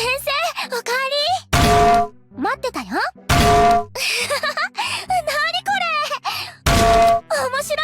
先生、おかえり。待ってたよ。なにこれ。面白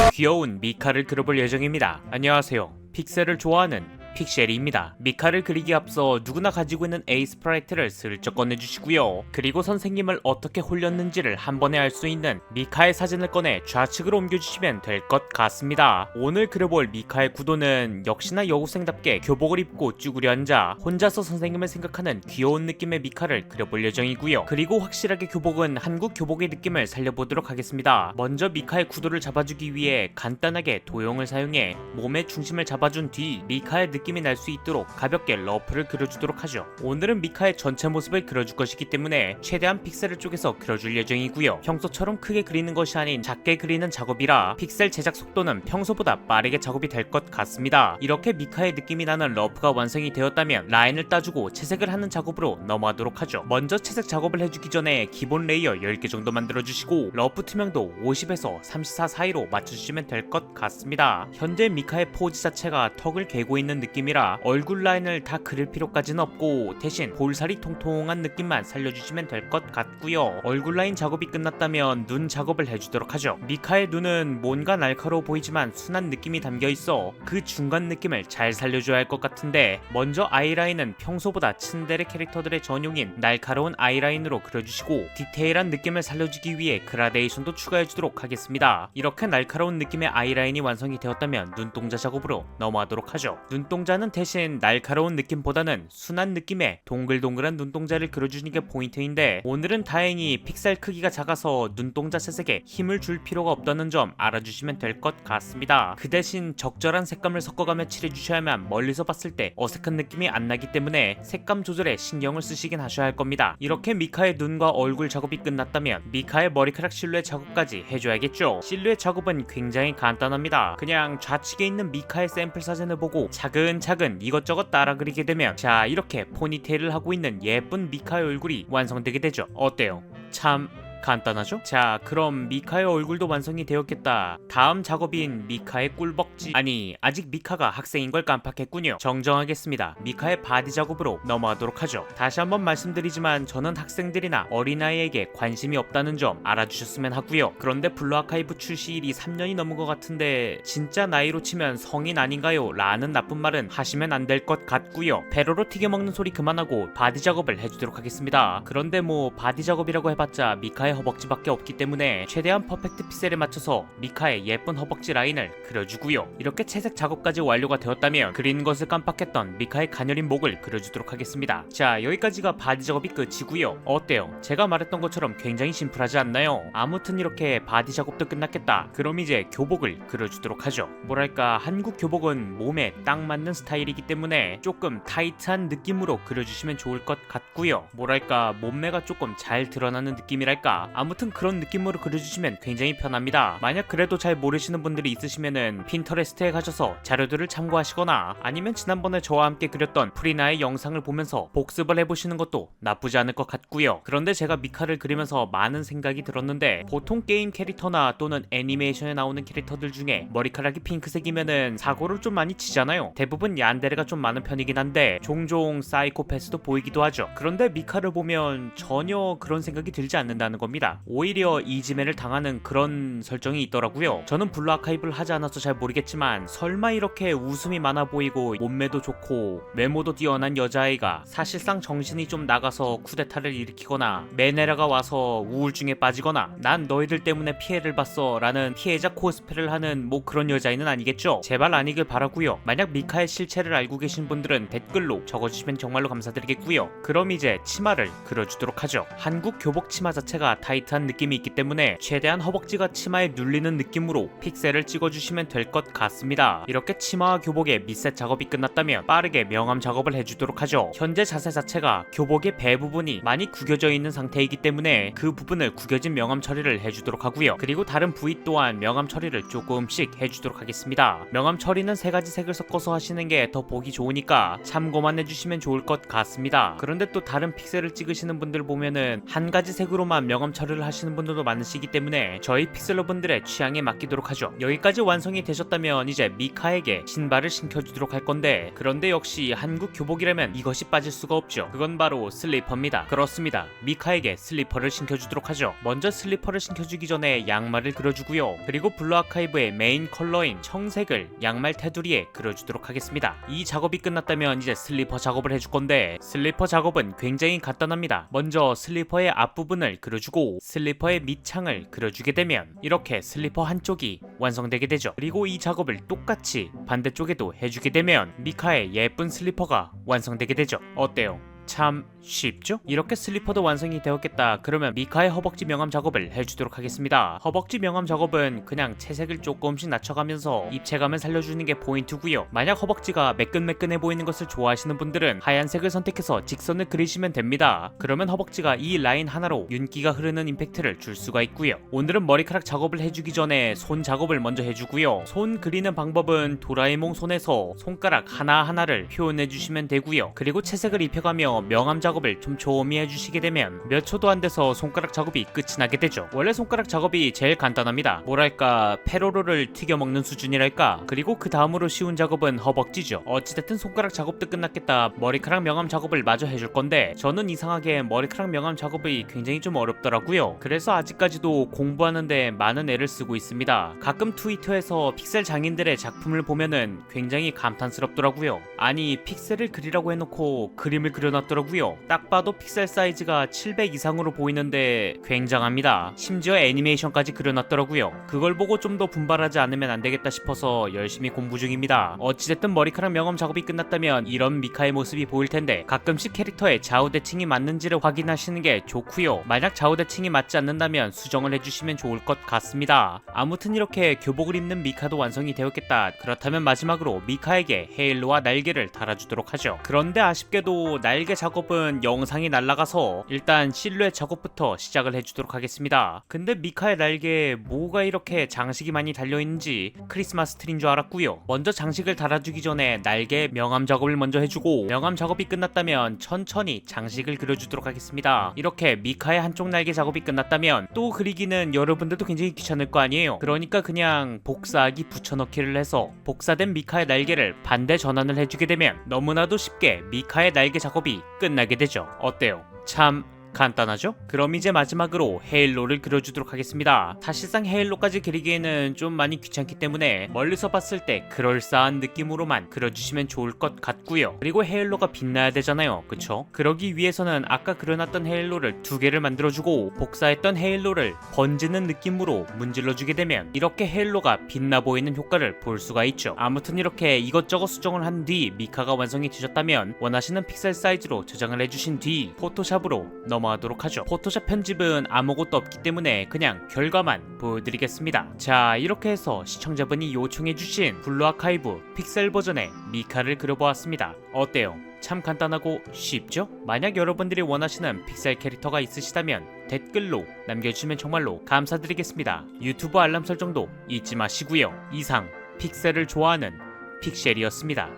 い。 귀여운 미카를 그려볼 예정입니다. 안녕하세요. 픽셀을 좋아하는 픽셀이입니다. 미카를 그리기 앞서 누구나 가지고 있는 A 스프라이트를 슬쩍 꺼내주시고요. 그리고 선생님을 어떻게 홀렸는지를 한 번에 알 수 있는 미카의 사진을 꺼내 좌측으로 옮겨주시면 될 것 같습니다. 오늘 그려볼 미카의 구도는 역시나 여고생답게 교복을 입고 쭈그려 앉아 혼자서 선생님을 생각하는 귀여운 느낌의 미카를 그려볼 예정이고요. 그리고 확실하게 교복은 한국 교복의 느낌을 살려보도록 하겠습니다. 먼저 미카의 구도를 잡아주기 위해 간단하게 도형을 사용해 몸의 중심을 잡아준 뒤 미카의 느낌이 날 수 있도록 가볍게 러프를 그려주도록 하죠. 오늘은 미카의 전체 모습을 그려줄 것이기 때문에 최대한 픽셀을 쪼개서 그려줄 예정이고요. 평소처럼 크게 그리는 것이 아닌 작게 그리는 작업이라 픽셀 제작 속도는 평소보다 빠르게 작업이 될 것 같습니다. 이렇게 미카의 느낌이 나는 러프가 완성이 되었다면 라인을 따주고 채색을 하는 작업으로 넘어가도록 하죠. 먼저 채색 작업을 해주기 전에 기본 레이어 10개 정도 만들어주시고 러프 투명도 50에서 34 사이로 맞춰주시면 될 것 같습니다. 현재 미카의 포즈 자체가 턱을 괴고 있는 느낌이라 얼굴 라인을 다 그릴 필요까지는 없고 대신 볼살이 통통한 느낌만 살려주시면 될 것 같고요. 얼굴 라인 작업이 끝났다면 눈 작업을 해주도록 하죠. 미카의 눈은 뭔가 날카로워 보이지만 순한 느낌이 담겨있어 그 중간 느낌을 잘 살려줘야 할 것 같은데 먼저 아이라인은 평소보다 츤데레 캐릭터들의 전용인 날카로운 아이라인으로 그려주시고 디테일한 느낌을 살려주기 위해 그라데이션도 추가해주도록 하겠습니다. 이렇게 날카로운 느낌의 아이라인이 완성이 되었다면 눈동자 작업으로 넘어가도록 하죠. 눈동자는 대신 날카로운 느낌보다는 순한 느낌의 동글동글한 눈동자를 그려주는 게 포인트인데 오늘은 다행히 픽셀 크기가 작아서 눈동자 채색에 힘을 줄 필요가 없다는 점 알아주시면 될 것 같습니다. 그 대신 적절한 색감을 섞어가며 칠해주셔야만 멀리서 봤을 때 어색한 느낌이 안 나기 때문에 색감 조절에 신경을 쓰시긴 하셔야 할 겁니다. 이렇게 미카의 눈과 얼굴 작업이 끝났다면 미카의 머리카락 실루엣 작업까지 해줘야겠죠. 실루엣 작업은 굉장히 간단합니다. 그냥 좌측에 있는 미카의 샘플 사진을 보고 차근차근 이것저것 따라 그리게 되면 자 이렇게 포니테일을 하고 있는 예쁜 미카의 얼굴이 완성되게 되죠. 어때요? 참 간단하죠? 자 그럼 미카의 얼굴도 완성이 되었겠다. 다음 작업인 미카의 꿀벅지 아니 아직 미카가 학생인 걸 깜빡했군요. 정정하겠습니다. 미카의 바디 작업으로 넘어가도록 하죠. 다시 한번 말씀드리지만 저는 학생들이나 어린아이에게 관심이 없다는 점 알아주셨으면 하고요. 그런데 블루아카이브 출시일이 3년이 넘은 것 같은데 진짜 나이로 치면 성인 아닌가요? 라는 나쁜 말은 하시면 안 될 것 같고요. 배로로 튀겨먹는 소리 그만하고 바디 작업을 해주도록 하겠습니다. 그런데 뭐 바디 작업이라고 해봤자 미카의 허벅지밖에 없기 때문에 최대한 퍼펙트 픽셀에 맞춰서 미카의 예쁜 허벅지 라인을 그려주고요. 이렇게 채색 작업까지 완료가 되었다면 그리는 것을 깜빡했던 미카의 가녀린 목을 그려주도록 하겠습니다. 자 여기까지가 바디 작업이 끝이고요. 어때요? 제가 말했던 것처럼 굉장히 심플하지 않나요? 아무튼 이렇게 바디 작업도 끝났겠다. 그럼 이제 교복을 그려주도록 하죠. 뭐랄까 한국 교복은 몸에 딱 맞는 스타일이기 때문에 조금 타이트한 느낌으로 그려주시면 좋을 것 같고요. 뭐랄까 몸매가 조금 잘 드러나는 느낌이랄까 아무튼 그런 느낌으로 그려주시면 굉장히 편합니다. 만약 그래도 잘 모르시는 분들이 있으시면은 핀터레스트에 가셔서 자료들을 참고하시거나 아니면 지난번에 저와 함께 그렸던 프리나의 영상을 보면서 복습을 해보시는 것도 나쁘지 않을 것 같고요. 그런데 제가 미카를 그리면서 많은 생각이 들었는데 보통 게임 캐릭터나 또는 애니메이션에 나오는 캐릭터들 중에 머리카락이 핑크색이면은 사고를 좀 많이 치잖아요. 대부분 얀데레가 좀 많은 편이긴 한데 종종 사이코패스도 보이기도 하죠. 그런데 미카를 보면 전혀 그런 생각이 들지 않는다는 겁니다. 오히려 이지맨을 당하는 그런 설정이 있더라고요. 저는 블루 아카이브를 하지 않아서 잘 모르겠지만 설마 이렇게 웃음이 많아 보이고 몸매도 좋고 외모도 뛰어난 여자아이가 사실상 정신이 좀 나가서 쿠데타를 일으키거나 메네라가 와서 우울증에 빠지거나 난 너희들 때문에 피해를 봤어 라는 피해자 코스프레를 하는 뭐 그런 여자아이는 아니겠죠? 제발 아니길 바라고요. 만약 미카의 실체를 알고 계신 분들은 댓글로 적어주시면 정말로 감사드리겠고요. 그럼 이제 치마를 그려주도록 하죠. 한국 교복 치마 자체가 타이트한 느낌이 있기 때문에 최대한 허벅지가 치마에 눌리는 느낌으로 픽셀을 찍어주시면 될 것 같습니다. 이렇게 치마와 교복의 밑셋 작업이 끝났다면 빠르게 명암 작업을 해주도록 하죠. 현재 자세 자체가 교복의 배 부분이 많이 구겨져 있는 상태이기 때문에 그 부분을 구겨진 명암 처리를 해주도록 하고요. 그리고 다른 부위 또한 명암 처리를 조금씩 해주도록 하겠습니다. 명암 처리는 3가지 색을 섞어서 하시는 게 더 보기 좋으니까 참고만 해주시면 좋을 것 같습니다. 그런데 또 다른 픽셀을 찍으시는 분들 보면은 한 가지 색으로만 명암 명암 처리를 하시는 분들도 많으시기 때문에 저희 픽셀러분들의 취향에 맡기도록 하죠. 여기까지 완성이 되셨다면 이제 미카에게 신발을 신겨주도록 할 건데, 그런데 역시 한국 교복이라면 이것이 빠질 수가 없죠. 그건 바로 슬리퍼입니다. 그렇습니다. 미카에게 슬리퍼를 신겨주도록 하죠. 먼저 슬리퍼를 신겨주기 전에 양말을 그려주고요. 그리고 블루 아카이브의 메인 컬러인 청색을 양말 테두리에 그려주도록 하겠습니다. 이 작업이 끝났다면 이제 슬리퍼 작업을 해줄 건데, 슬리퍼 작업은 굉장히 간단합니다. 먼저 슬리퍼의 앞부분을 그려주고 슬리퍼의 밑창을 그려주게 되면 이렇게 슬리퍼 한쪽이 완성되게 되죠. 그리고 이 작업을 똑같이 반대쪽에도 해주게 되면 미카의 예쁜 슬리퍼가 완성되게 되죠. 어때요? 참 쉽죠? 이렇게 슬리퍼도 완성이 되었겠다. 그러면 미카의 허벅지 명암 작업을 해주도록 하겠습니다. 허벅지 명암 작업은 그냥 채색을 조금씩 낮춰가면서 입체감을 살려주는 게 포인트고요. 만약 허벅지가 매끈매끈해 보이는 것을 좋아하시는 분들은 하얀색을 선택해서 직선을 그리시면 됩니다. 그러면 허벅지가 이 라인 하나로 윤기가 흐르는 임팩트를 줄 수가 있고요. 오늘은 머리카락 작업을 해주기 전에 손 작업을 먼저 해주고요. 손 그리는 방법은 도라에몽 손에서 손가락 하나하나를 표현해주시면 되고요. 그리고 채색을 입혀가며 명암 작업을 촘촘히 해주시게 되면 몇 초도 안 돼서 손가락 작업이 끝이 나게 되죠. 원래 손가락 작업이 제일 간단합니다. 뭐랄까 페로로를 튀겨 먹는 수준이랄까. 그리고 그 다음으로 쉬운 작업은 허벅지죠. 어찌됐든 손가락 작업도 끝났겠다. 머리카락 명암 작업을 마저 해줄 건데, 저는 이상하게 머리카락 명암 작업이 굉장히 좀 어렵더라고요. 그래서 아직까지도 공부하는데 많은 애를 쓰고 있습니다. 가끔 트위터에서 픽셀 장인들의 작품을 보면은 굉장히 감탄스럽더라고요. 아니 픽셀을 그리라고 해놓고 그림을 그려놨더라고요. 딱 봐도 픽셀 사이즈가 700 이상으로 보이는데 굉장합니다. 심지어 애니메이션까지 그려놨더라고요. 그걸 보고 좀 더 분발하지 않으면 안 되겠다 싶어서 열심히 공부 중입니다. 어찌됐든 머리카락 명암 작업이 끝났다면 이런 미카의 모습이 보일 텐데, 가끔씩 캐릭터의 좌우 대칭이 맞는지를 확인하시는 게 좋고요. 만약 좌우 대칭이 맞지 않는다면 수정을 해주시면 좋을 것 같습니다. 아무튼 이렇게 교복을 입는 미카도 완성이 되었겠다. 그렇다면 마지막으로 미카에게 헤일로와 날개를 달아주도록 하죠. 그런데 아쉽게도 날개 작업은 영상이 날아가서 일단 실루엣 작업부터 시작을 해주도록 하겠습니다. 근데 미카의 날개에 뭐가 이렇게 장식이 많이 달려있는지 크리스마스 트리인 줄 알았고요. 먼저 장식을 달아주기 전에 날개 명암 작업을 먼저 해주고, 명암 작업이 끝났다면 천천히 장식을 그려주도록 하겠습니다. 이렇게 미카의 한쪽 날개 작업이 끝났다면 또 그리기는 여러분들도 굉장히 귀찮을 거 아니에요. 그러니까 그냥 복사하기 붙여넣기를 해서 복사된 미카의 날개를 반대 전환을 해주게 되면 너무나도 쉽게 미카의 날개 작업이 끝나게 되죠. 어때요? 참 간단하죠? 그럼 이제 마지막으로 헤일로를 그려주도록 하겠습니다. 사실상 헤일로까지 그리기에는 좀 많이 귀찮기 때문에 멀리서 봤을 때 그럴싸한 느낌으로만 그려주시면 좋을 것 같고요. 그리고 헤일로가 빛나야 되잖아요. 그쵸? 그러기 위해서는 아까 그려놨던 헤일로를 두 개를 만들어주고 복사했던 헤일로를 번지는 느낌으로 문질러주게 되면 이렇게 헤일로가 빛나 보이는 효과를 볼 수가 있죠. 아무튼 이렇게 이것저것 수정을 한 뒤 미카가 완성이 되셨다면 원하시는 픽셀 사이즈로 저장을 해주신 뒤 포토샵으로 넘어가도록 하죠. 포토샵 편집은 아무것도 없기 때문에 그냥 결과만 보여드리겠습니다. 자, 이렇게 해서 시청자분이 요청해주신 블루 아카이브 픽셀 버전의 미카를 그려보았습니다. 어때요? 참 간단하고 쉽죠? 만약 여러분들이 원하시는 픽셀 캐릭터가 있으시다면 댓글로 남겨주시면 정말로 감사드리겠습니다. 유튜브 알람 설정도 잊지 마시고요. 이상 픽셀을 좋아하는 픽셀이었습니다.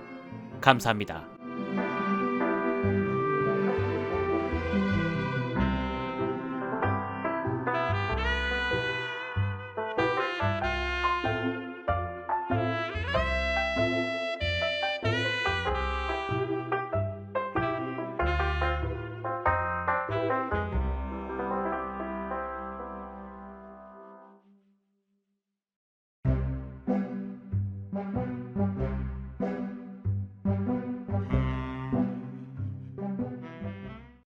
감사합니다.